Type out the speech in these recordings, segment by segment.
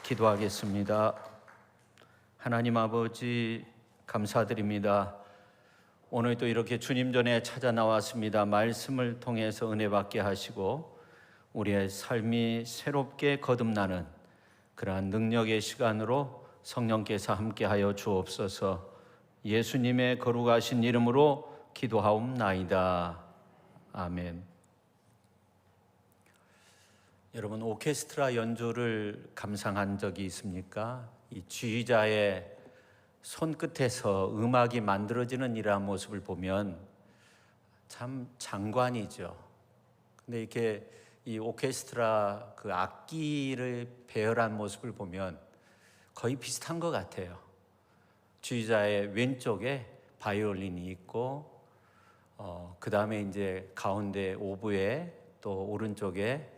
기도하겠습니다. 하나님 아버지 감사드립니다. 오늘도 이렇게 주님 전에 찾아 나왔습니다. 말씀을 통해서 은혜 받게 하시고 우리의 삶이 새롭게 거듭나는 그러한 능력의 시간으로 성령께서 함께하여 주옵소서. 예수님의 거룩하신 이름으로 기도하옵나이다. 아멘. 여러분, 오케스트라 연주를 감상한 적이 있습니까? 이 지휘자의 손끝에서 음악이 만들어지는 이러한 모습을 보면 참 장관이죠. 근데 이렇게 이 오케스트라 그 악기를 배열한 모습을 보면 거의 비슷한 것 같아요. 지휘자의 왼쪽에 바이올린이 있고, 그 다음에 이제 가운데 오보에 또 오른쪽에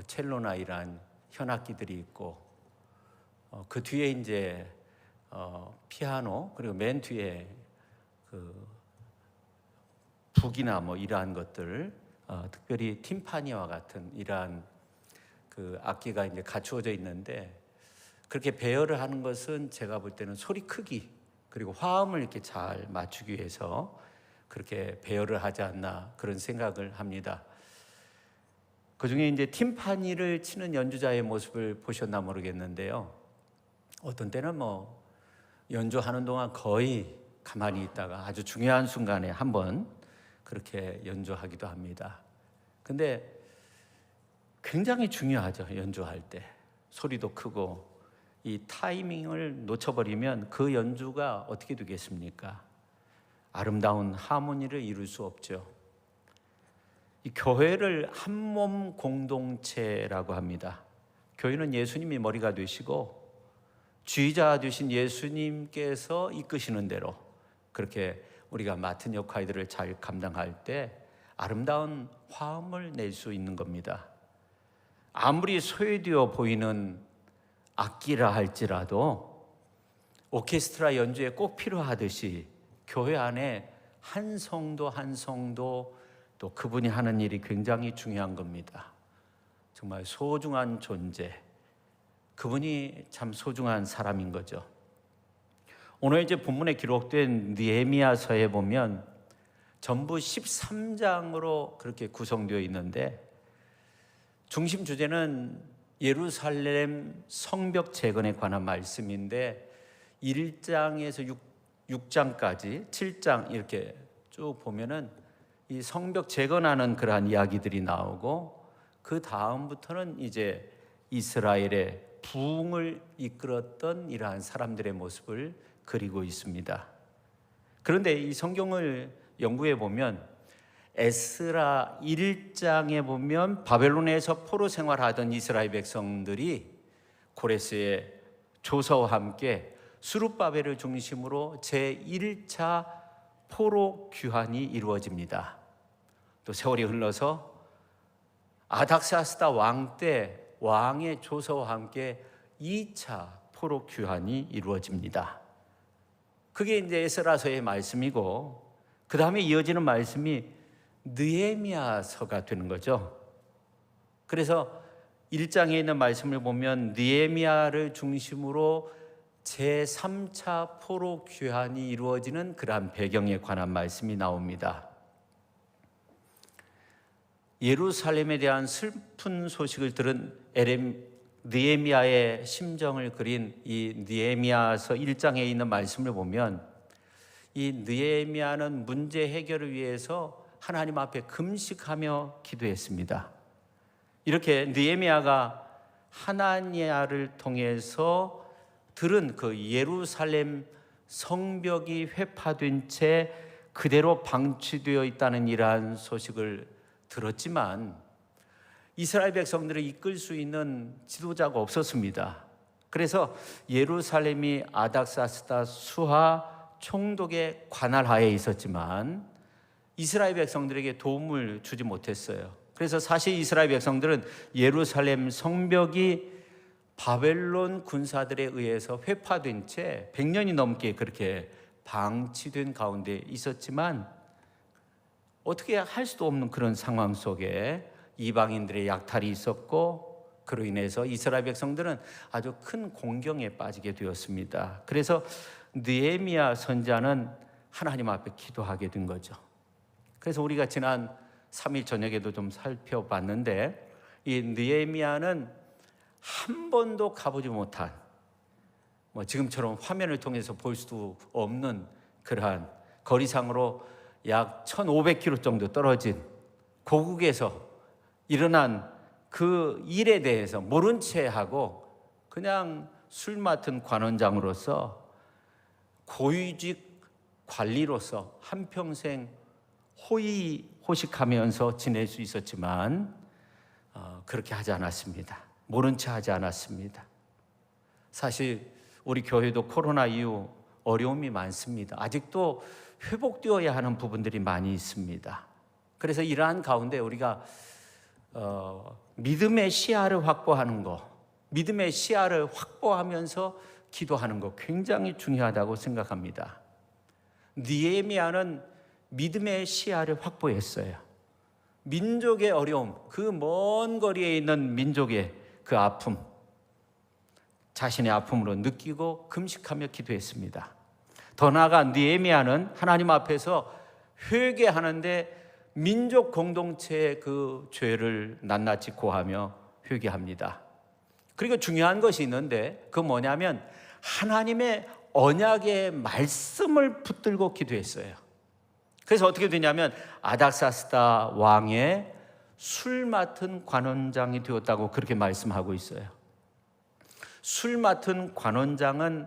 첼로나 이런 현악기들이 있고, 그 뒤에 이제 피아노, 그리고 맨 뒤에 그 북이나 이러한 것들, 특별히 팀파니와 같은 이러한 그 악기가 이제 갖추어져 있는데, 그렇게 배열을 하는 것은 제가 볼 때는 소리 크기 그리고 화음을 이렇게 잘 맞추기 위해서 그렇게 배열을 하지 않나 그런 생각을 합니다. 그 중에 이제 팀파니를 치는 연주자의 모습을 보셨나 모르겠는데요. 어떤 때는 연주하는 동안 거의 가만히 있다가 아주 중요한 순간에 한번 그렇게 연주하기도 합니다. 근데 굉장히 중요하죠. 연주할 때 소리도 크고 이 타이밍을 놓쳐버리면 그 연주가 어떻게 되겠습니까? 아름다운 하모니를 이룰 수 없죠. 이 교회를 한몸 공동체라고 합니다. 교회는 예수님이 머리가 되시고 지휘자 되신 예수님께서 이끄시는 대로 그렇게 우리가 맡은 역할들을 잘 감당할 때 아름다운 화음을 낼 수 있는 겁니다. 아무리 소외되어 보이는 악기라 할지라도 오케스트라 연주에 꼭 필요하듯이 교회 안에 한 성도 한 성도 또 그분이 하는 일이 굉장히 중요한 겁니다. 정말 소중한 존재, 그분이 참 소중한 사람인 거죠. 오늘 이제 본문에 기록된 느헤미야서에 보면 전부 13장으로 그렇게 구성되어 있는데, 중심 주제는 예루살렘 성벽 재건에 관한 말씀인데 1장에서 6장까지 7장 이렇게 쭉 보면은 이 성벽 재건하는 그러한 이야기들이 나오고, 그 다음부터는 이제 이스라엘의 부흥을 이끌었던 이러한 사람들의 모습을 그리고 있습니다. 그런데 이 성경을 연구해 보면 에스라 1장에 보면 바벨론에서 포로 생활하던 이스라엘 백성들이 고레스의 조서와 함께 스룹바벨을 중심으로 제1차 포로 귀환이 이루어집니다. 또 세월이 흘러서 아닥사스다 왕 때 왕의 조서와 함께 2차 포로 귀환이 이루어집니다. 그게 이제 에스라서의 말씀이고, 그 다음에 이어지는 말씀이 느헤미야서가 되는 거죠. 그래서 1장에 있는 말씀을 보면 느헤미야를 중심으로 제3차 포로 귀환이 이루어지는 그러한 배경에 관한 말씀이 나옵니다. 예루살렘에 대한 슬픈 소식을 들은 느헤미야의 심정을 그린 이 느헤미야서 1장에 있는 말씀을 보면, 이 느헤미야는 문제 해결을 위해서 하나님 앞에 금식하며 기도했습니다. 이렇게 느헤미야가 하나니야를 통해서 들은 그 예루살렘 성벽이 회파된 채 그대로 방치되어 있다는 이러한 소식을 들었지만 이스라엘 백성들을 이끌 수 있는 지도자가 없었습니다. 그래서 예루살렘이 아닥사스다 수하 총독의 관할하에 있었지만 이스라엘 백성들에게 도움을 주지 못했어요. 그래서 사실 이스라엘 백성들은 예루살렘 성벽이 바벨론 군사들에 의해서 회파된 채 100년이 넘게 그렇게 방치된 가운데 있었지만 어떻게 할 수도 없는 그런 상황 속에 이방인들의 약탈이 있었고 그로 인해서 이스라엘 백성들은 아주 큰 공경에 빠지게 되었습니다. 그래서 느헤미야 선지자는 하나님 앞에 기도하게 된 거죠. 그래서 우리가 지난 3일 저녁에도 좀 살펴봤는데, 이 느헤미야는 한 번도 가보지 못한, 지금처럼 화면을 통해서 볼 수도 없는 그러한 거리상으로 약 1500km 정도 떨어진 고국에서 일어난 그 일에 대해서 모른 채 하고 그냥 술 맡은 관원장으로서 고위직 관리로서 한평생 호의호식하면서 지낼 수 있었지만 그렇게 하지 않았습니다. 모른 채 하지 않았습니다. 사실 우리 교회도 코로나 이후 어려움이 많습니다. 아직도 회복되어야 하는 부분들이 많이 있습니다. 그래서 이러한 가운데 우리가 믿음의 시야를 확보하는 거, 믿음의 시야를 확보하면서 기도하는 거 굉장히 중요하다고 생각합니다. 느헤미야는 믿음의 시야를 확보했어요. 민족의 어려움, 그 먼 거리에 있는 민족의 그 아픔, 자신의 아픔으로 느끼고 금식하며 기도했습니다. 더 나아가 느헤미야는 하나님 앞에서 회개하는데 민족 공동체의 그 죄를 낱낱이 고하며 회개합니다. 그리고 중요한 것이 있는데, 그 뭐냐면 하나님의 언약의 말씀을 붙들고 기도했어요. 그래서 어떻게 되냐면 아닥사스다 왕의 술 맡은 관원장이 되었다고 그렇게 말씀하고 있어요. 술 맡은 관원장은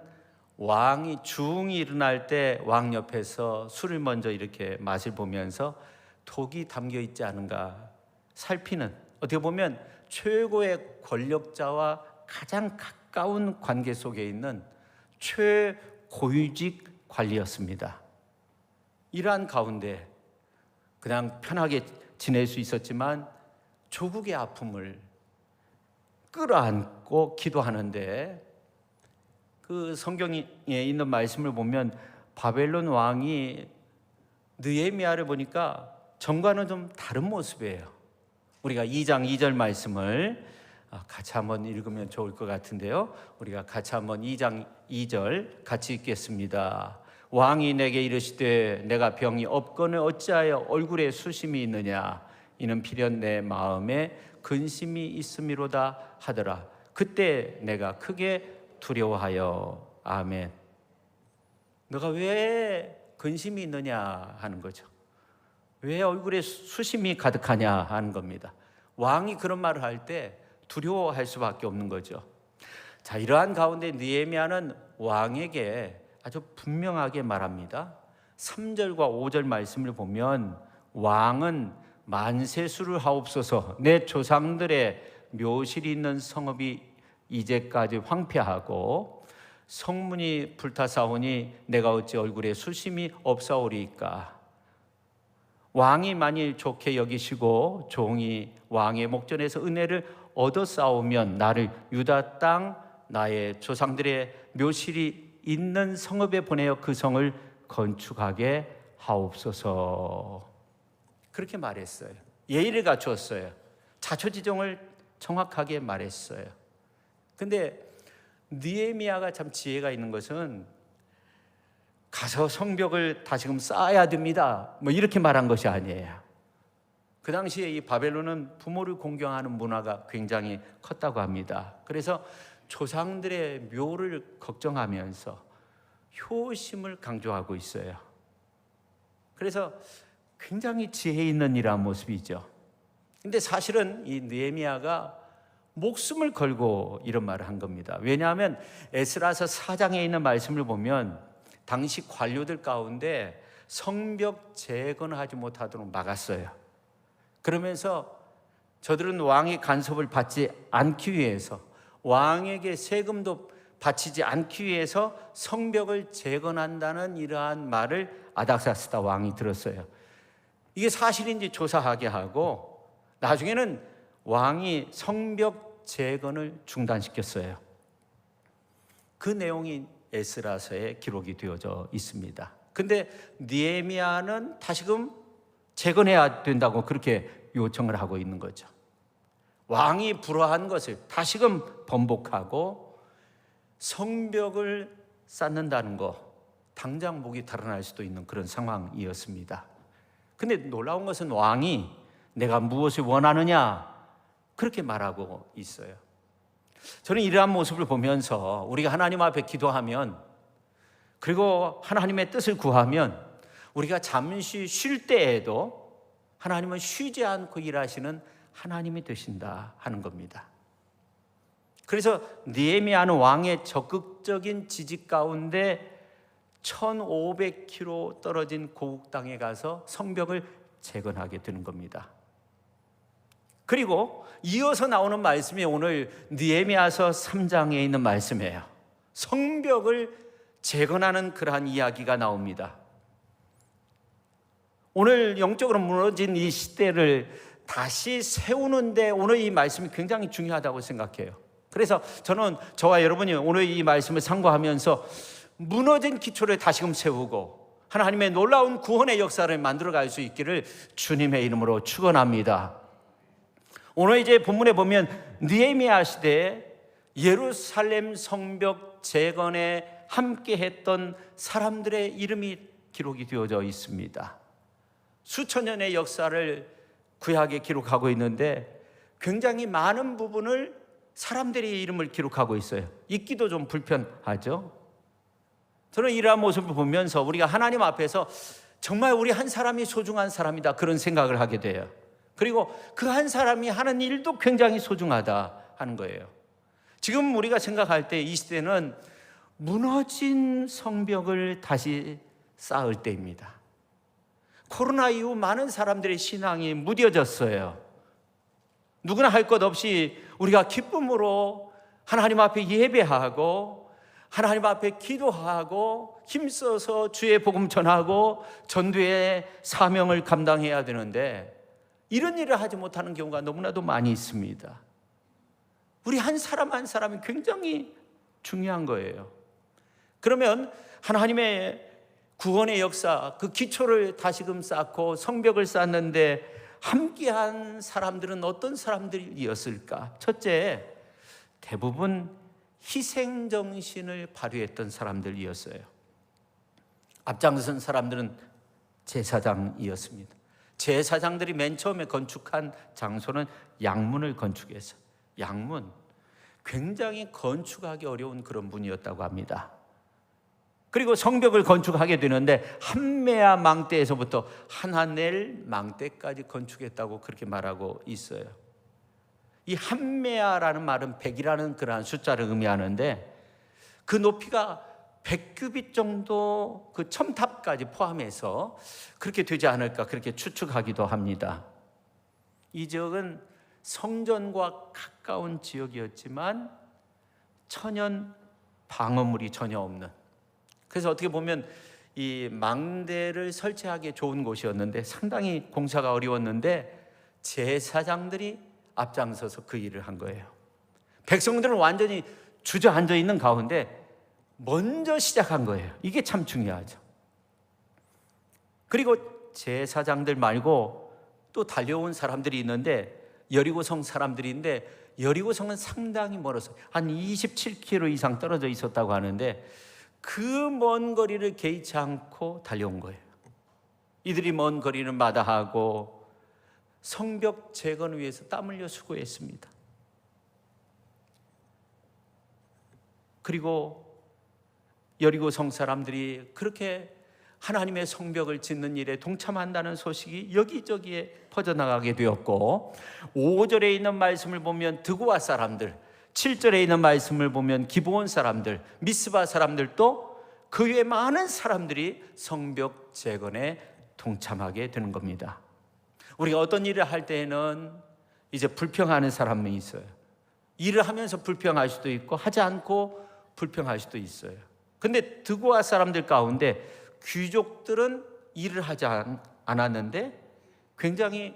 왕이 중이 일어날 때 왕 옆에서 술을 먼저 이렇게 맛을 보면서 독이 담겨 있지 않은가 살피는, 어떻게 보면 최고의 권력자와 가장 가까운 관계 속에 있는 최고위직 관리였습니다. 이러한 가운데 그냥 편하게 지낼 수 있었지만 조국의 아픔을 끌어안고 기도하는데, 그 성경에 있는 말씀을 보면 바벨론 왕이 느헤미야를 보니까 전과는 좀 다른 모습이에요. 우리가 2장 2절 말씀을 같이 한번 읽으면 좋을 것 같은데요. 우리가 같이 한번 2장 2절 같이 읽겠습니다. 왕이 내게 이르시되 내가 병이 없거늘 어찌하여 얼굴에 수심이 있느냐, 이는 필연 내 마음에 근심이 있음이로다 하더라. 그때 내가 크게 두려워하여. 아멘. 너가 왜 근심이 있느냐 하는 거죠. 왜 얼굴에 수심이 가득하냐 하는 겁니다. 왕이 그런 말을 할 때 두려워할 수밖에 없는 거죠. 자, 이러한 가운데 느헤미야는 왕에게 아주 분명하게 말합니다. 3절과 5절 말씀을 보면 왕은 만세수를 하옵소서, 내 조상들의 묘실이 있는 성읍이 이제까지 황폐하고 성문이 불타사오니 내가 어찌 얼굴에 수심이 없사오리이까. 왕이 만일 좋게 여기시고 종이 왕의 목전에서 은혜를 얻어싸우면 나를 유다 땅 나의 조상들의 묘실이 있는 성읍에 보내어 그 성을 건축하게 하옵소서. 그렇게 말했어요. 예의를 갖추었어요. 자초지종을 정확하게 말했어요. 근데 느헤미야가 참 지혜가 있는 것은 가서 성벽을 다시금 쌓아야 됩니다, 이렇게 말한 것이 아니에요. 그 당시에 이 바벨론은 부모를 공경하는 문화가 굉장히 컸다고 합니다. 그래서 조상들의 묘를 걱정하면서 효심을 강조하고 있어요. 그래서 굉장히 지혜 있는 이러한 모습이죠. 근데 사실은 이 느헤미야가 목숨을 걸고 이런 말을 한 겁니다. 왜냐하면 에스라서 4장에 있는 말씀을 보면 당시 관료들 가운데 성벽 재건을 하지 못하도록 막았어요. 그러면서 저들은 왕의 간섭을 받지 않기 위해서, 왕에게 세금도 바치지 않기 위해서 성벽을 재건한다는 이러한 말을 아닥사스다 왕이 들었어요. 이게 사실인지 조사하게 하고 나중에는 왕이 성벽 재건을 중단시켰어요. 그 내용이 에스라서에 기록이 되어져 있습니다. 근데 느헤미야는 다시금 재건해야 된다고 그렇게 요청을 하고 있는 거죠. 왕이 불화한 것을 다시금 번복하고 성벽을 쌓는다는 거, 당장 목이 달아날 수도 있는 그런 상황이었습니다. 근데 놀라운 것은 왕이 내가 무엇을 원하느냐 그렇게 말하고 있어요. 저는 이러한 모습을 보면서 우리가 하나님 앞에 기도하면, 그리고 하나님의 뜻을 구하면 우리가 잠시 쉴 때에도 하나님은 쉬지 않고 일하시는 하나님이 되신다 하는 겁니다. 그래서 느헤미야는 왕의 적극적인 지지 가운데 1500km 떨어진 고국 땅에 가서 성벽을 재건하게 되는 겁니다. 그리고 이어서 나오는 말씀이 오늘 느헤미야서 3장에 있는 말씀이에요. 성벽을 재건하는 그러한 이야기가 나옵니다. 오늘 영적으로 무너진 이 시대를 다시 세우는데 오늘 이 말씀이 굉장히 중요하다고 생각해요. 그래서 저는 저와 여러분이 오늘 이 말씀을 상고하면서 무너진 기초를 다시금 세우고 하나님의 놀라운 구원의 역사를 만들어갈 수 있기를 주님의 이름으로 축원합니다. 오늘 이제 본문에 보면 느헤미야 시대에 예루살렘 성벽 재건에 함께 했던 사람들의 이름이 기록이 되어져 있습니다. 수천 년의 역사를 구약에 기록하고 있는데 굉장히 많은 부분을 사람들의 이름을 기록하고 있어요. 읽기도 좀 불편하죠. 저는 이러한 모습을 보면서 우리가 하나님 앞에서 정말 우리 한 사람이 소중한 사람이다 그런 생각을 하게 돼요. 그리고 그 한 사람이 하는 일도 굉장히 소중하다 하는 거예요. 지금 우리가 생각할 때 이 시대는 무너진 성벽을 다시 쌓을 때입니다. 코로나 이후 많은 사람들의 신앙이 무뎌졌어요. 누구나 할 것 없이 우리가 기쁨으로 하나님 앞에 예배하고 하나님 앞에 기도하고 힘써서 주의 복음 전하고 전도의 사명을 감당해야 되는데 이런 일을 하지 못하는 경우가 너무나도 많이 있습니다. 우리 한 사람 한 사람이 굉장히 중요한 거예요. 그러면 하나님의 구원의 역사, 그 기초를 다시금 쌓고 성벽을 쌓는데 함께한 사람들은 어떤 사람들이었을까? 첫째, 대부분 희생정신을 발휘했던 사람들이었어요. 앞장선 사람들은 제사장이었습니다. 제사장들이 맨 처음에 건축한 장소는 양문을 건축해서, 양문, 굉장히 건축하기 어려운 그런 문이었다고 합니다. 그리고 성벽을 건축하게 되는데 한메아 망대에서부터 하나넬 망대까지 건축했다고 그렇게 말하고 있어요. 이 한메아라는 말은 100이라는 그러한 숫자를 의미하는데 그 높이가 100규빗 정도 그 첨탑까지 포함해서 그렇게 되지 않을까 그렇게 추측하기도 합니다. 이 지역은 성전과 가까운 지역이었지만 천연 방어물이 전혀 없는, 그래서 어떻게 보면 이 망대를 설치하기 좋은 곳이었는데 상당히 공사가 어려웠는데 제사장들이 앞장서서 그 일을 한 거예요. 백성들은 완전히 주저앉아 있는 가운데 먼저 시작한 거예요. 이게 참 중요하죠. 그리고 제사장들 말고 또 달려온 사람들이 있는데 여리고성 사람들인데 여리고성은 상당히 멀어서 한 27km 이상 떨어져 있었다고 하는데 그 먼 거리를 개의치 않고 달려온 거예요. 이들이 먼 거리를 마다하고 성벽 재건을 위해서 땀 흘려 수고했습니다. 그리고 여리고성 사람들이 그렇게 하나님의 성벽을 짓는 일에 동참한다는 소식이 여기저기에 퍼져나가게 되었고 5절에 있는 말씀을 보면 드고아 사람들, 7절에 있는 말씀을 보면 기브온 사람들, 미스바 사람들도 그 외에 많은 사람들이 성벽 재건에 동참하게 되는 겁니다. 우리가 어떤 일을 할 때에는 이제 불평하는 사람이 있어요. 일을 하면서 불평할 수도 있고 하지 않고 불평할 수도 있어요. 근데 드고아 사람들 가운데 귀족들은 일을 하지 않았는데 굉장히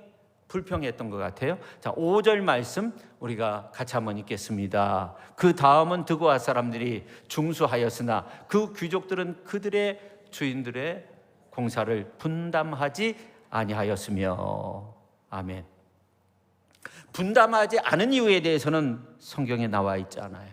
불평했던 것 같아요. 자, 5절 말씀 우리가 같이 한번 읽겠습니다. 그 다음은 드고아 사람들이 중수하였으나 그 귀족들은 그들의 주인들의 공사를 분담하지 아니하였으며. 아멘. 분담하지 않은 이유에 대해서는 성경에 나와 있지 않아요.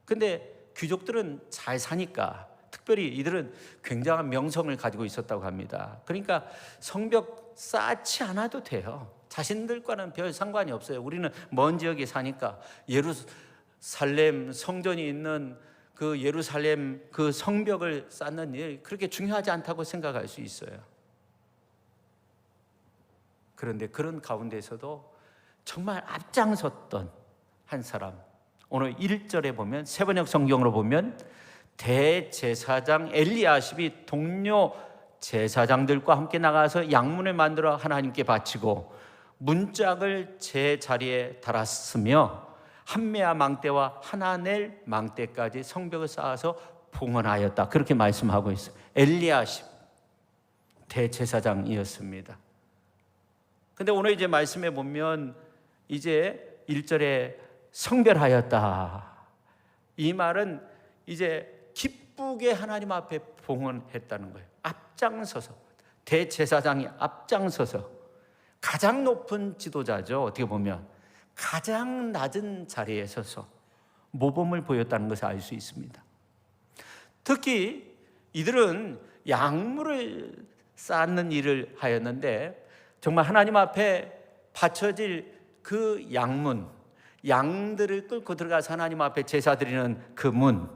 근데 귀족들은 잘 사니까, 특별히 이들은 굉장한 명성을 가지고 있었다고 합니다. 그러니까 성벽 쌓지 않아도 돼요. 자신들과는 별 상관이 없어요. 우리는 먼 지역에 사니까 예루살렘 성전이 있는 그 예루살렘 그 성벽을 쌓는 일 그렇게 중요하지 않다고 생각할 수 있어요. 그런데 그런 가운데서도 정말 앞장섰던 한 사람, 오늘 1절에 보면, 세번역 성경으로 보면 대제사장 엘리야십이 동료 제사장들과 함께 나가서 양문을 만들어 하나님께 바치고 문짝을 제 자리에 달았으며 한메아 망대와 하나넬 망대까지 성벽을 쌓아서 봉헌하였다. 그렇게 말씀하고 있어요. 엘리야십 대제사장이었습니다. 근데 오늘 이제 말씀에 보면 이제 1절에 성별하였다. 이 말은 이제 기쁘게 하나님 앞에 봉헌했다는 거예요. 앞장서서, 대제사장이 앞장서서, 가장 높은 지도자죠. 어떻게 보면 가장 낮은 자리에 서서 모범을 보였다는 것을 알 수 있습니다. 특히 이들은 양물을 쌓는 일을 하였는데, 정말 하나님 앞에 바쳐질 그 양문, 양들을 끌고 들어가서 하나님 앞에 제사 드리는 그 문,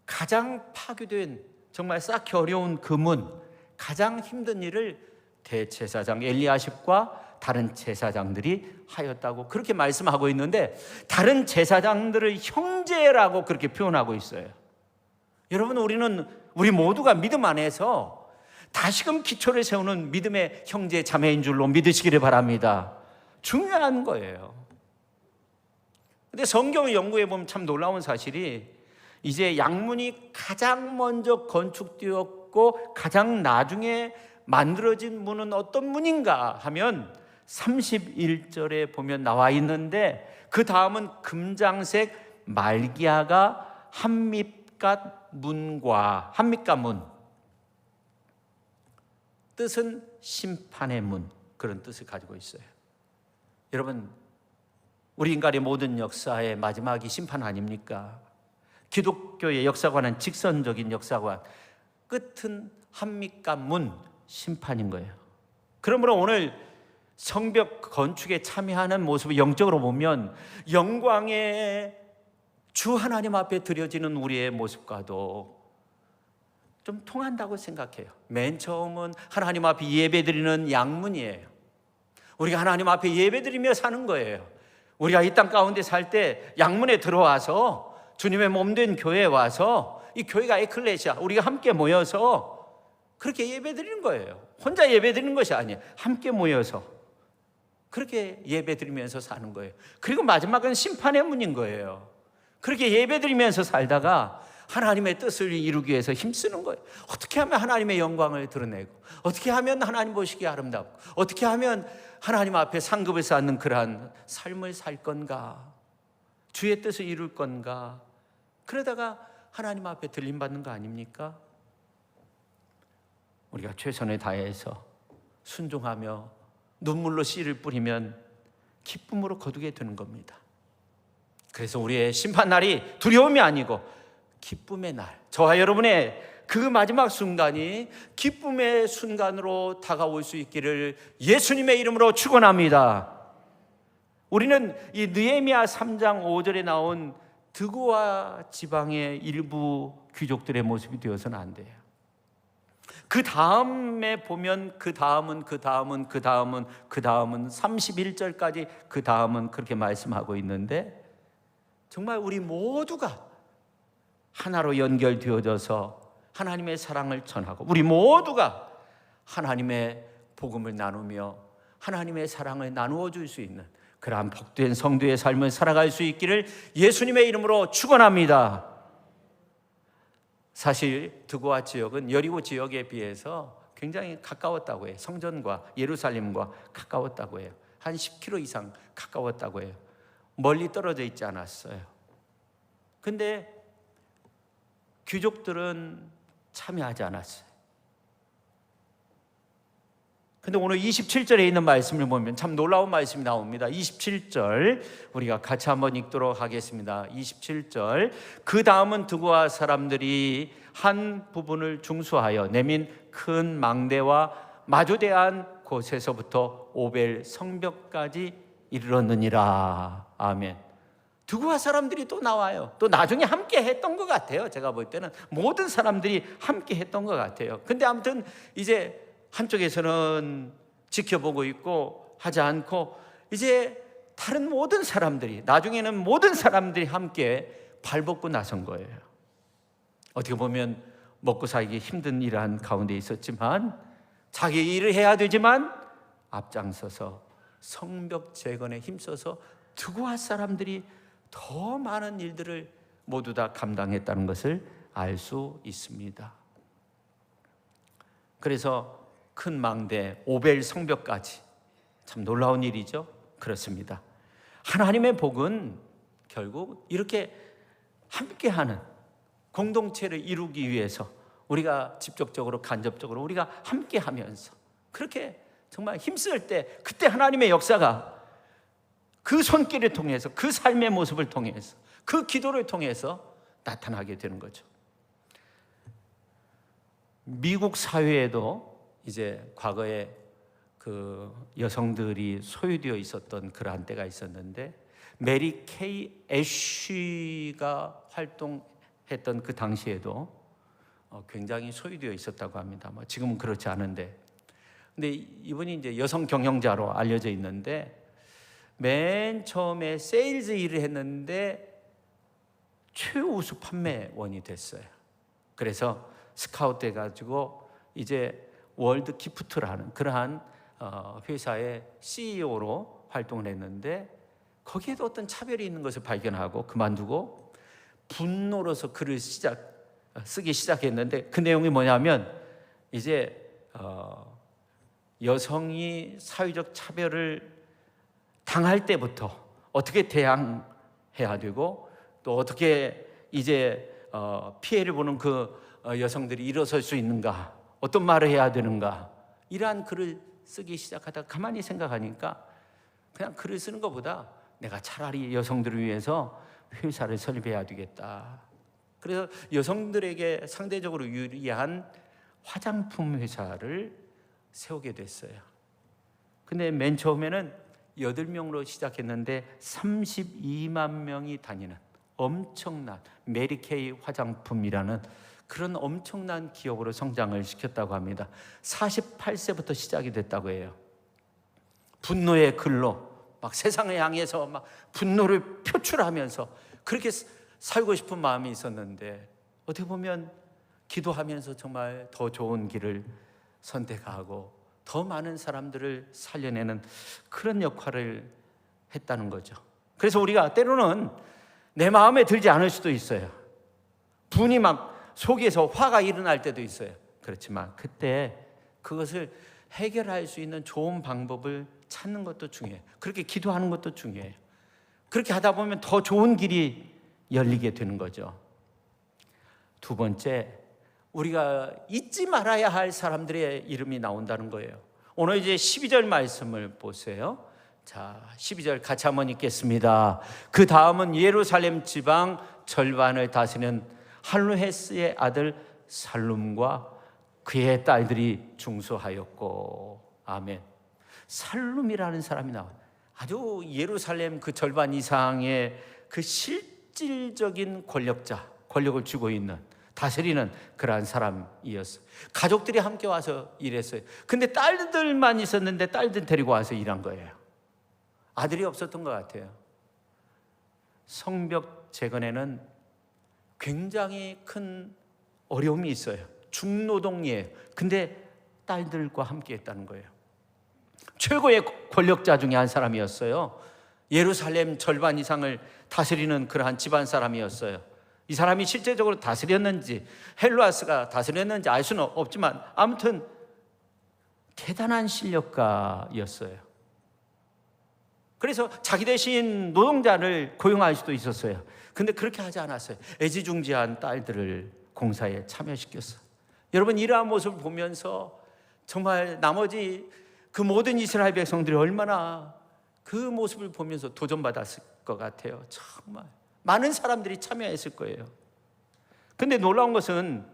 가장 파괴된, 정말 쌓기 어려운 그 문, 가장 힘든 일을 대제사장 엘리야십과 다른 제사장들이 하였다고 그렇게 말씀하고 있는데, 다른 제사장들을 형제라고 그렇게 표현하고 있어요. 여러분, 우리 모두가 믿음 안에서 다시금 기초를 세우는 믿음의 형제 자매인 줄로 믿으시기를 바랍니다. 중요한 거예요. 근데 성경을 연구해 보면 참 놀라운 사실이, 이제 양문이 가장 먼저 건축되었고 가장 나중에 만들어진 문은 어떤 문인가 하면 31절에 보면 나와 있는데, 그 다음은 금장색 말기야가 한밑갓 문과, 한밑갓 문, 뜻은 심판의 문, 그런 뜻을 가지고 있어요. 여러분, 우리 인간의 모든 역사의 마지막이 심판 아닙니까? 기독교의 역사관은 직선적인 역사관, 끝은 한밑갓 문, 심판인 거예요. 그러므로 오늘 성벽 건축에 참여하는 모습을 영적으로 보면 영광의 주 하나님 앞에 드려지는 우리의 모습과도 좀 통한다고 생각해요. 맨 처음은 하나님 앞에 예배드리는 양문이에요. 우리가 하나님 앞에 예배드리며 사는 거예요. 우리가 이 땅 가운데 살 때 양문에 들어와서 주님의 몸된 교회에 와서, 이 교회가 에클레시아, 우리가 함께 모여서 그렇게 예배드리는 거예요. 혼자 예배드리는 것이 아니에요. 함께 모여서 그렇게 예배드리면서 사는 거예요. 그리고 마지막은 심판의 문인 거예요. 그렇게 예배드리면서 살다가 하나님의 뜻을 이루기 위해서 힘쓰는 거예요. 어떻게 하면 하나님의 영광을 드러내고, 어떻게 하면 하나님 보시기에 아름답고, 어떻게 하면 하나님 앞에 상급을 쌓는 그러한 삶을 살 건가, 주의 뜻을 이룰 건가. 그러다가 하나님 앞에 들림받는 거 아닙니까? 우리가 최선을 다해서 순종하며 눈물로 씨를 뿌리면 기쁨으로 거두게 되는 겁니다. 그래서 우리의 심판날이 두려움이 아니고 기쁨의 날, 저와 여러분의 그 마지막 순간이 기쁨의 순간으로 다가올 수 있기를 예수님의 이름으로 축원합니다. 우리는 이 느헤미야 3장 5절에 나온 드고아 지방의 일부 귀족들의 모습이 되어서는 안 돼요. 그 다음에 보면 그 다음은 31절까지 그 다음은 그렇게 말씀하고 있는데, 정말 우리 모두가 하나로 연결되어져서 하나님의 사랑을 전하고, 우리 모두가 하나님의 복음을 나누며 하나님의 사랑을 나누어 줄 수 있는 그러한 복된 성도의 삶을 살아갈 수 있기를 예수님의 이름으로 축원합니다. 사실 드고아 지역은 여리고 지역에 비해서 굉장히 가까웠다고 해요. 성전과 예루살렘과 가까웠다고 해요. 한 10km 이상 가까웠다고 해요. 멀리 떨어져 있지 않았어요. 근데 귀족들은 참여하지 않았어요. 근데 오늘 27절에 있는 말씀을 보면 참 놀라운 말씀이 나옵니다. 27절 우리가 같이 한번 읽도록 하겠습니다. 27절 그 다음은 두고와 사람들이 한 부분을 중수하여 내민 큰 망대와 마주대한 곳에서부터 오벨 성벽까지 이르렀느니라. 아멘. 두고와 사람들이 또 나와요. 또 나중에 함께 했던 것 같아요. 제가 볼 때는 모든 사람들이 함께 했던 것 같아요. 근데 아무튼 이제 한쪽에서는 지켜보고 있고 하지 않고 이제 다른 모든 사람들이, 나중에는 모든 사람들이 함께 발벗고 나선 거예요. 어떻게 보면 먹고 살기 힘든 일한 가운데 있었지만 자기 일을 해야 되지만 앞장서서 성벽 재건에 힘써서 두고와 사람들이 더 많은 일들을 모두 다 감당했다는 것을 알 수 있습니다. 그래서 큰 망대 오벨 성벽까지, 참 놀라운 일이죠. 그렇습니다. 하나님의 복은 결국 이렇게 함께하는 공동체를 이루기 위해서 우리가 직접적으로 간접적으로 우리가 함께하면서 그렇게 정말 힘쓸 때 그때 하나님의 역사가 그 손길을 통해서 그 삶의 모습을 통해서 그 기도를 통해서 나타나게 되는 거죠. 미국 사회에도 이제 과거에 그 여성들이 소유되어 있었던 그러한 때가 있었는데 메리 케이 애쉬가 활동했던 그 당시에도 굉장히 소유되어 있었다고 합니다. 지금은 그렇지 않은데, 근데 이분이 이제 여성 경영자로 알려져 있는데 맨 처음에 세일즈 일을 했는데 최우수 판매원이 됐어요. 그래서 스카우트 해가지고 이제 월드 기프트라는 그러한 회사의 CEO로 활동을 했는데 거기에도 어떤 차별이 있는 것을 발견하고 그만두고 분노로서 글을 쓰기 시작했는데 그 내용이 뭐냐면 이제 여성이 사회적 차별을 당할 때부터 어떻게 대항해야 되고 또 어떻게 이제 피해를 보는 그 여성들이 일어설 수 있는가, 어떤 말을 해야 되는가, 이러한 글을 쓰기 시작하다가 가만히 생각하니까 그냥 글을 쓰는 것보다 내가 차라리 여성들을 위해서 회사를 설립해야 되겠다. 그래서 여성들에게 상대적으로 유리한 화장품 회사를 세우게 됐어요. 근데 맨 처음에는 8명으로 시작했는데 32만 명이 다니는 엄청난 메리케이 화장품이라는 그런 엄청난 기업으로 성장을 시켰다고 합니다. 48세부터 시작이 됐다고 해요. 분노의 글로 막 세상을 향해서 막 분노를 표출하면서 그렇게 살고 싶은 마음이 있었는데 어떻게 보면 기도하면서 정말 더 좋은 길을 선택하고 더 많은 사람들을 살려내는 그런 역할을 했다는 거죠. 그래서 우리가 때로는 내 마음에 들지 않을 수도 있어요. 분이 막 속에서 화가 일어날 때도 있어요. 그렇지만 그때 그것을 해결할 수 있는 좋은 방법을 찾는 것도 중요해요. 그렇게 기도하는 것도 중요해요. 그렇게 하다 보면 더 좋은 길이 열리게 되는 거죠. 두 번째, 우리가 잊지 말아야 할 사람들의 이름이 나온다는 거예요. 오늘 이제 12절 말씀을 보세요. 자, 12절 같이 한번 읽겠습니다. 그 다음은 예루살렘 지방 절반을 다스리는 할루헤스의 아들 살룸과 그의 딸들이 중수하였고. 아멘. 살룸이라는 사람이 나와요. 아주 예루살렘 그 절반 이상의 그 실질적인 권력을 쥐고 있는, 다스리는 그러한 사람이었어요. 가족들이 함께 와서 일했어요. 근데 딸들만 있었는데 딸들 데리고 와서 일한 거예요. 아들이 없었던 것 같아요. 성벽 재건에는 굉장히 큰 어려움이 있어요. 중노동이에요. 근데 딸들과 함께 했다는 거예요. 최고의 권력자 중에 한 사람이었어요. 예루살렘 절반 이상을 다스리는 그러한 집안 사람이었어요. 이 사람이 실제적으로 다스렸는지 헬루아스가 다스렸는지 알 수는 없지만 아무튼 대단한 실력가였어요. 그래서 자기 대신 노동자를 고용할 수도 있었어요. 근데 그렇게 하지 않았어요. 애지중지한 딸들을 공사에 참여시켰어요. 여러분, 이러한 모습을 보면서 정말 나머지 그 모든 이스라엘 백성들이 얼마나 그 모습을 보면서 도전받았을 것 같아요. 정말 많은 사람들이 참여했을 거예요. 근데 놀라운 것은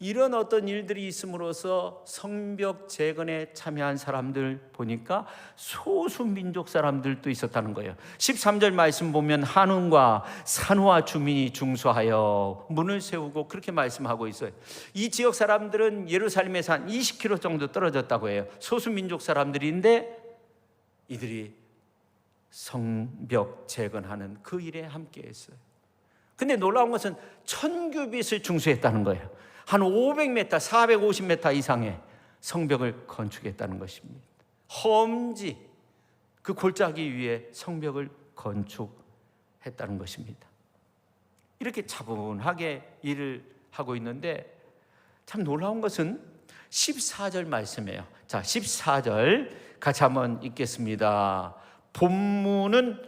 이런 어떤 일들이 있음으로써 성벽 재건에 참여한 사람들 보니까 소수 민족 사람들도 있었다는 거예요. 13절 말씀 보면 한운과 산후와 주민이 중수하여 문을 세우고 그렇게 말씀하고 있어요. 이 지역 사람들은 예루살렘에서 한 20km 정도 떨어졌다고 해요. 소수 민족 사람들인데 이들이 성벽 재건하는 그 일에 함께 했어요. 근데 놀라운 것은 1000규빗을 중수했다는 거예요. 한 500m, 450m 이상의 성벽을 건축했다는 것입니다. 험지, 그 골짜기 위에 성벽을 건축했다는 것입니다. 이렇게 차분하게 일을 하고 있는데 참 놀라운 것은 14절 말씀이에요. 자, 14절 같이 한번 읽겠습니다. 본문은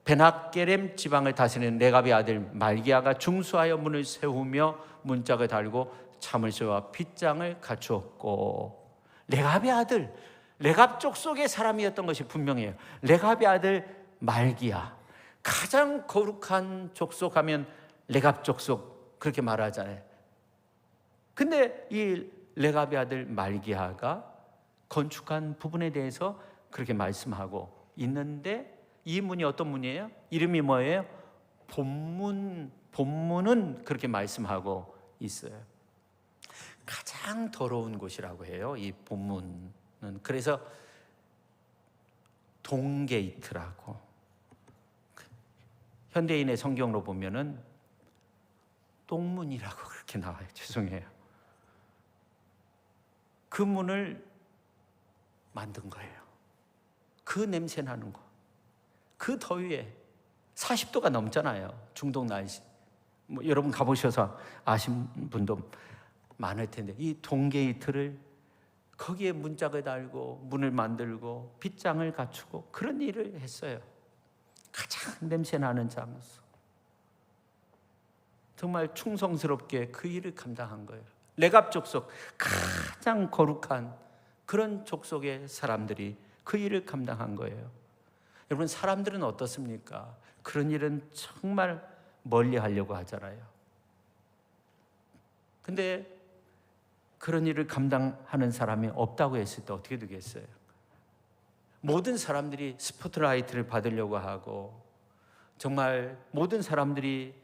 베낫게렘 지방을 다스리는 레갑의 아들 말기야가 중수하여 문을 세우며 문짝을 달고 자물쇠와 빗장을 갖추었고, 레갑의 아들, 레갑 족속의 사람이었던 것이 분명해요. 레갑의 아들 말기야, 가장 거룩한 족속 하면 레갑 족속 그렇게 말하잖아요. 근데 이 레갑의 아들 말기야가 건축한 부분에 대해서 그렇게 말씀하고 있는데, 이 문이 어떤 문이에요? 이름이 뭐예요? 본문은 그렇게 말씀하고 있어요. 가장 더러운 곳이라고 해요, 이 본문은. 그래서 동게이트라고, 현대인의 성경으로 보면은 똥문이라고 그렇게 나와요. 죄송해요. 그 문을 만든 거예요. 그 냄새 나는 거, 그 더위에 40도가 넘잖아요. 중동 날씨. 여러분 가보셔서 아신 분도 많을 텐데, 이 동게이트를 거기에 문짝을 달고 문을 만들고 빗장을 갖추고 그런 일을 했어요. 가장 냄새 나는 장소, 정말 충성스럽게 그 일을 감당한 거예요. 레갑 족속, 가장 거룩한 그런 족속의 사람들이 그 일을 감당한 거예요. 여러분, 사람들은 어떻습니까? 그런 일은 정말 멀리 하려고 하잖아요. 근데 그런 일을 감당하는 사람이 없다고 했을 때 어떻게 되겠어요? 모든 사람들이 스포트라이트를 받으려고 하고, 정말 모든 사람들이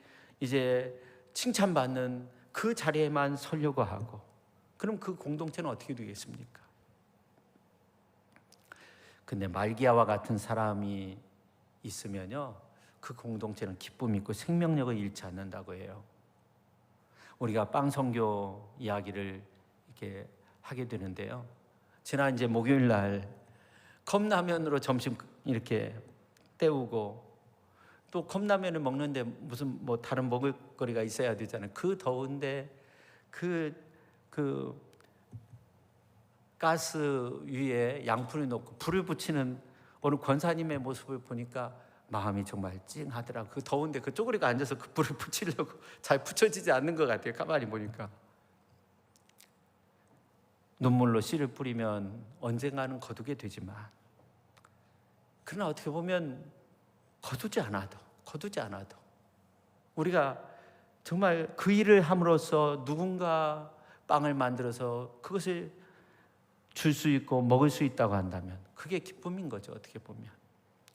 이제 칭찬받는 그 자리에만 서려고 하고, 그럼 그 공동체는 어떻게 되겠습니까? 근데 말기야와 같은 사람이 있으면요, 그 공동체는 기쁨이 있고 생명력을 잃지 않는다고 해요. 우리가 빵선교 이야기를 이렇게 하게 되는데요, 지난 이제 목요일 날 컵라면으로 점심 이렇게 때우고, 또 컵라면을 먹는데 무슨 뭐 다른 먹을거리가 있어야 되잖아요. 그 더운데 그 가스 위에 양푼을 놓고 불을 붙이는 어느 권사님의 모습을 보니까 마음이 정말 찡하더라고요. 그 더운데 그 쪼그리가 앉아서 그 불을 붙이려고 잘 붙여지지 않는 것 같아요. 가만히 보니까. 눈물로 씨를 뿌리면 언젠가는 거두게 되지만, 그러나 어떻게 보면 거두지 않아도 우리가 정말 그 일을 함으로써 누군가 빵을 만들어서 그것을 줄 수 있고 먹을 수 있다고 한다면 그게 기쁨인 거죠. 어떻게 보면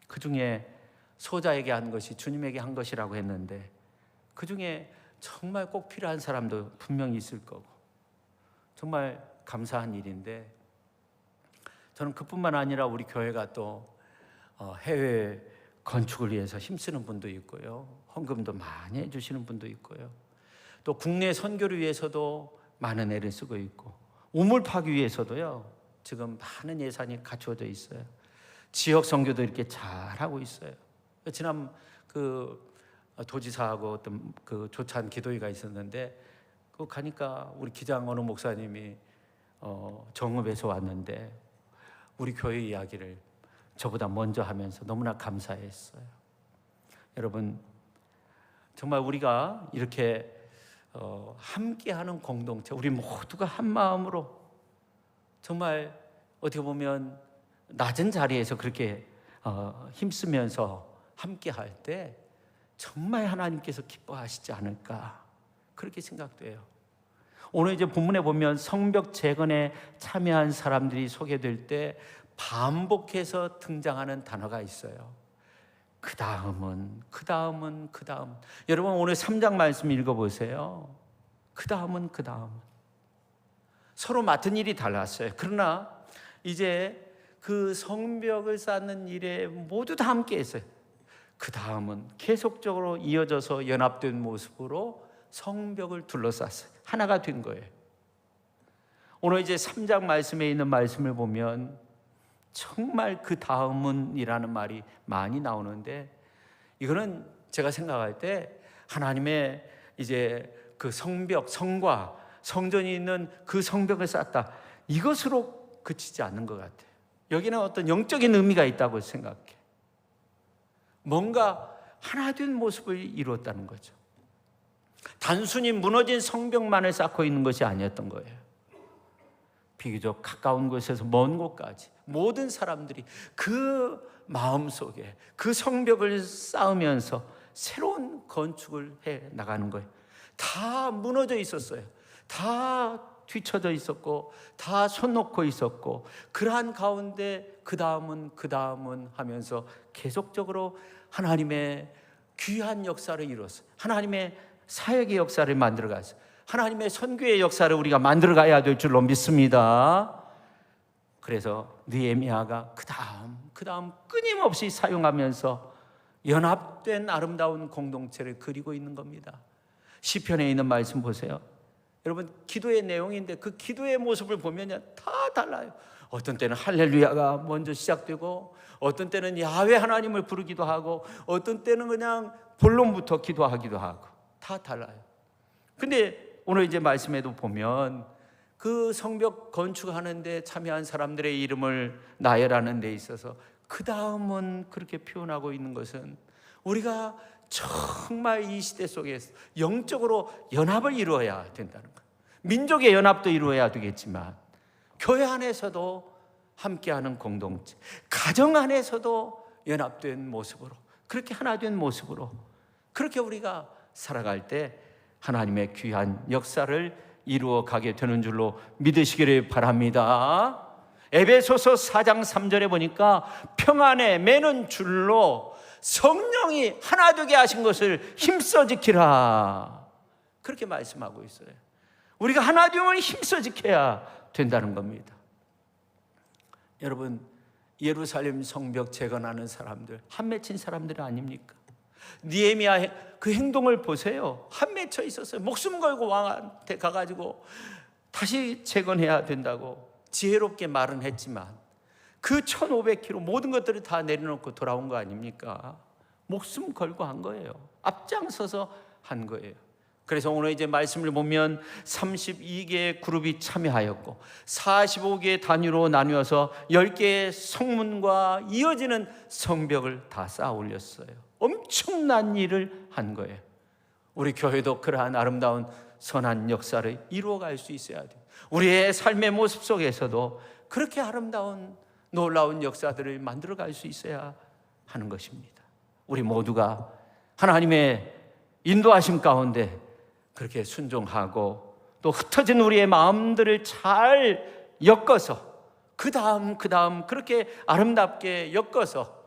그 중에 소자에게 한 것이 주님에게 한 것이라고 했는데, 그 중에 정말 꼭 필요한 사람도 분명히 있을 거고, 정말 감사한 일인데, 저는 그뿐만 아니라 우리 교회가 또 해외 건축을 위해서 힘쓰는 분도 있고요, 헌금도 많이 해주시는 분도 있고요, 또 국내 선교를 위해서도 많은 애를 쓰고 있고, 우물 파기 위해서도요 지금 많은 예산이 갖추어져 있어요. 지역 선교도 이렇게 잘하고 있어요. 지난 그 도지사하고 어떤 그 조찬 기도회가 있었는데, 그 가니까 우리 기장 어느 목사님이 정읍에서 왔는데 우리 교회 이야기를 저보다 먼저 하면서 너무나 감사했어요. 여러분, 정말 우리가 이렇게 함께하는 공동체, 우리 모두가 한 마음으로 정말 어떻게 보면 낮은 자리에서 그렇게 힘쓰면서 함께 할 때 정말 하나님께서 기뻐하시지 않을까 그렇게 생각돼요. 오늘 이제 본문에 보면 성벽 재건에 참여한 사람들이 소개될 때 반복해서 등장하는 단어가 있어요. 그 다음은. 여러분 오늘 3장 말씀 읽어보세요. 그 다음은. 서로 맡은 일이 달랐어요. 그러나 이제 그 성벽을 쌓는 일에 모두 다 함께 했어요. 그 다음은 계속적으로 이어져서 연합된 모습으로 성벽을 둘러쌌어요. 하나가 된 거예요. 오늘 이제 3장 말씀에 있는 말씀을 보면 정말 그 다음은 이라는 말이 많이 나오는데, 이거는 제가 생각할 때 하나님의 이제 그 성벽, 성과, 성전이 있는 그 성벽을 쌓았다, 이것으로 그치지 않는 것 같아요. 여기는 어떤 영적인 의미가 있다고 생각해. 뭔가 하나 된 모습을 이루었다는 거죠. 단순히 무너진 성벽만을 쌓고 있는 것이 아니었던 거예요. 비교적 가까운 곳에서 먼 곳까지 모든 사람들이 그 마음속에 그 성벽을 쌓으면서 새로운 건축을 해 나가는 거예요. 다 무너져 있었어요. 다 뒤쳐져 있었고 다 손 놓고 있었고, 그러한 가운데 그 다음은 하면서 계속적으로 하나님의 귀한 역사를 이뤘어요. 하나님의 사역의 역사를 만들어갔어요. 하나님의 선교의 역사를 우리가 만들어가야 될 줄로 믿습니다. 그래서 느헤미야가 그 다음 끊임없이 사용하면서 연합된 아름다운 공동체를 그리고 있는 겁니다. 시편에 있는 말씀 보세요. 여러분, 기도의 내용인데 그 기도의 모습을 보면 다 달라요. 어떤 때는 할렐루야가 먼저 시작되고, 어떤 때는 야훼 하나님을 부르기도 하고, 어떤 때는 그냥 본론부터 기도하기도 하고, 다 달라요. 근데 오늘 이제 말씀에도 보면 그 성벽 건축하는데 참여한 사람들의 이름을 나열하는 데 있어서 그 다음은 그렇게 표현하고 있는 것은, 우리가 정말 이 시대 속에서 영적으로 연합을 이루어야 된다는 거예요. 민족의 연합도 이루어야 되겠지만 교회 안에서도 함께하는 공동체, 가정 안에서도 연합된 모습으로, 그렇게 하나 된 모습으로, 그렇게 우리가 살아갈 때 하나님의 귀한 역사를 이루어 가게 되는 줄로 믿으시기를 바랍니다. 에베소서 4장 3절에 보니까 평안에 매는 줄로 성령이 하나 되게 하신 것을 힘써 지키라, 그렇게 말씀하고 있어요. 우리가 하나 되면 힘써 지켜야 된다는 겁니다. 여러분, 예루살렘 성벽 재건하는 사람들 한 맺힌 사람들 아닙니까? 느헤미야 그 행동을 보세요. 한 맺혀 있었어요. 목숨 걸고 왕한테 가가지고 다시 재건해야 된다고 지혜롭게 말은 했지만 그 1500km 모든 것들을 다 내려놓고 돌아온 거 아닙니까? 목숨 걸고 한 거예요. 앞장서서 한 거예요. 그래서 오늘 이제 말씀을 보면 32개의 그룹이 참여하였고 45개의 단위로 나누어서 10개의 성문과 이어지는 성벽을 다 쌓아 올렸어요. 엄청난 일을 한 거예요. 우리 교회도 그러한 아름다운 선한 역사를 이루어갈 수 있어야 돼요. 우리의 삶의 모습 속에서도 그렇게 아름다운 놀라운 역사들을 만들어갈 수 있어야 하는 것입니다. 우리 모두가 하나님의 인도하심 가운데 그렇게 순종하고 또 흩어진 우리의 마음들을 잘 엮어서 그 다음 그렇게 아름답게 엮어서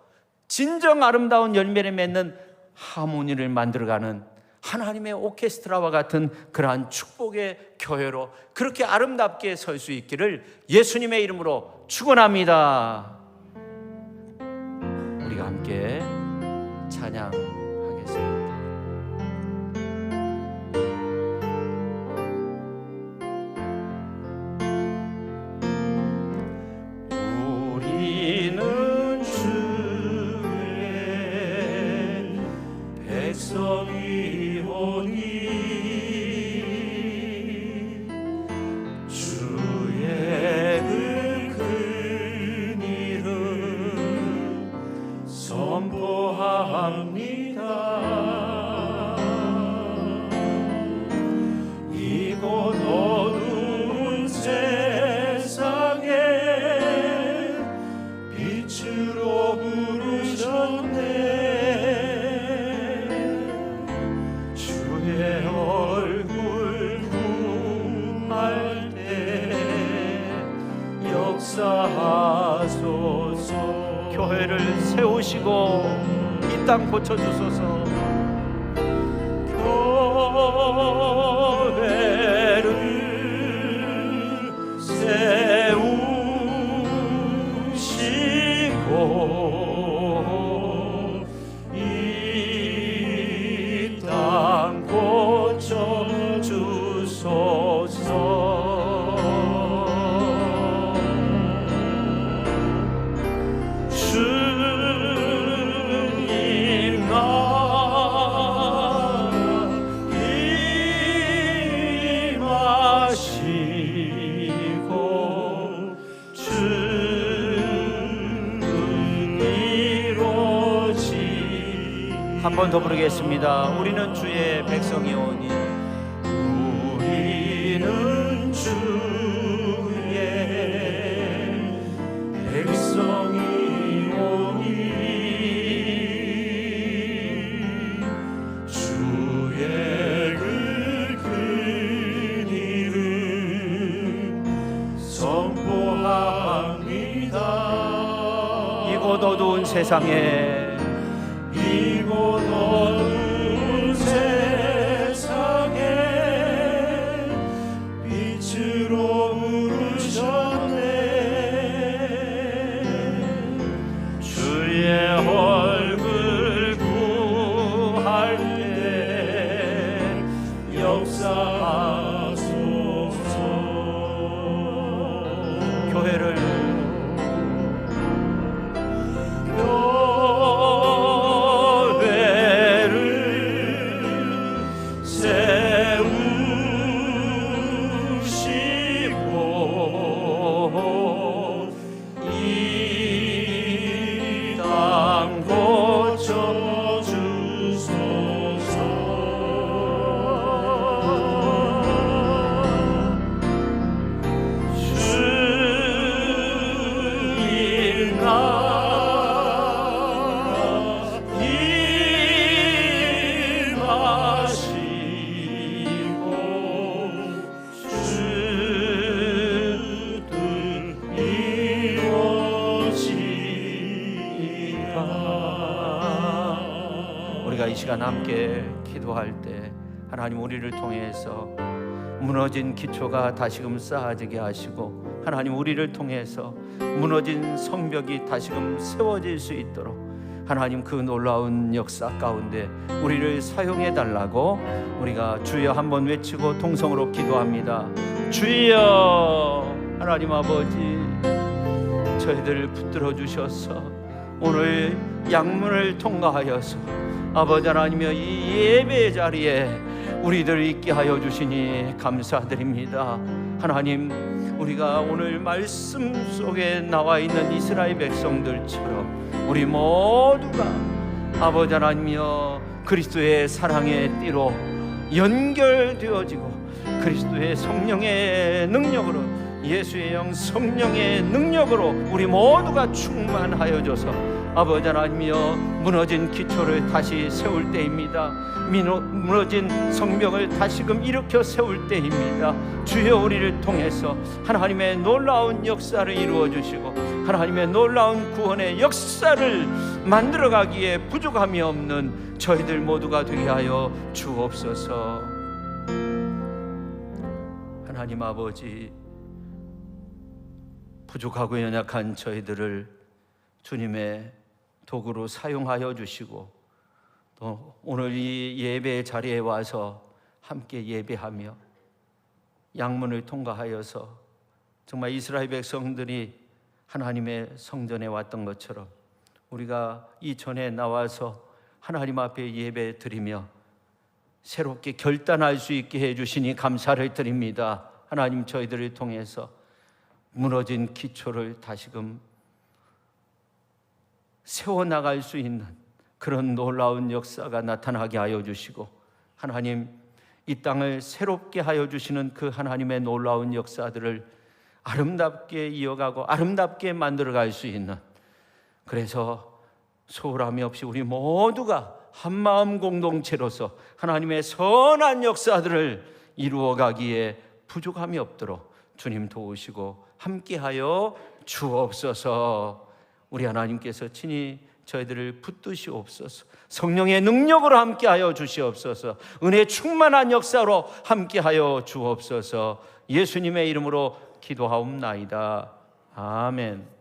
진정 아름다운 열매를 맺는 하모니를 만들어가는 하나님의 오케스트라와 같은 그러한 축복의 교회로 그렇게 아름답게 설 수 있기를 예수님의 이름으로 축원합니다. 우리가 함께 찬양하겠습니다. 우리는 주의 백성이오니 주의 그 큰 일을 선포합니다. 이곳 어두운 세상에 주의 얼굴 구할 때 역사하소서. 교회를 세우시고 이 땅 고쳐주소서. 교회를 세우시고 이 땅 고쳐주소서. 한 번 더 부르겠습니다. 우리는 주의 백성이오니, 우리는 주의 백성이오니, 주의 그 이름 선포합니다. 이곳 어두운 세상에, 이곳 어두운 세상에 빛으로 부르셨네. 주의 얼굴 구할 때 역사하소서. 교회를 우리가 이 시간 함께 기도할 때 하나님 우리를 통해서 무너진 기초가 다시금 쌓아지게 하시고, 하나님 우리를 통해서 무너진 성벽이 다시금 세워질 수 있도록 하나님 그 놀라운 역사 가운데 우리를 사용해 달라고 우리가 주여 한번 외치고 통성으로 기도합니다. 주여. 하나님 아버지, 저희들을 붙들어 주셔서 오늘 양문을 통과하여서 아버지 하나님여 이 예배 자리에 우리들 있게 하여 주시니 감사드립니다. 하나님, 우리가 오늘 말씀 속에 나와 있는 이스라엘 백성들처럼 우리 모두가 아버지 하나님여 그리스도의 사랑의 띠로 연결되어지고 그리스도의 성령의 능력으로, 예수의 영 성령의 능력으로 우리 모두가 충만하여 줘서 아버지 하나님이여 무너진 기초를 다시 세울 때입니다. 무너진 성벽을 다시금 일으켜 세울 때입니다. 주여 우리를 통해서 하나님의 놀라운 역사를 이루어 주시고 하나님의 놀라운 구원의 역사를 만들어가기에 부족함이 없는 저희들 모두가 되게 하여 주옵소서. 하나님 아버지, 부족하고 연약한 저희들을 주님의 도구로 사용하여 주시고 또 오늘 이 예배 자리에 와서 함께 예배하며 양문을 통과하여서 정말 이스라엘 백성들이 하나님의 성전에 왔던 것처럼 우리가 이 전에 나와서 하나님 앞에 예배 드리며 새롭게 결단할 수 있게 해주시니 감사를 드립니다. 하나님, 저희들을 통해서 무너진 기초를 다시금 세워나갈 수 있는 그런 놀라운 역사가 나타나게 하여 주시고 하나님, 이 땅을 새롭게 하여 주시는 그 하나님의 놀라운 역사들을 아름답게 이어가고 아름답게 만들어갈 수 있는, 그래서 소홀함이 없이 우리 모두가 한마음 공동체로서 하나님의 선한 역사들을 이루어가기에 부족함이 없도록 주님 도우시고 함께하여 주옵소서. 우리 하나님께서 친히 저희들을 붙드시옵소서. 성령의 능력으로 함께하여 주시옵소서. 은혜 충만한 역사로 함께하여 주옵소서. 예수님의 이름으로 기도하옵나이다. 아멘.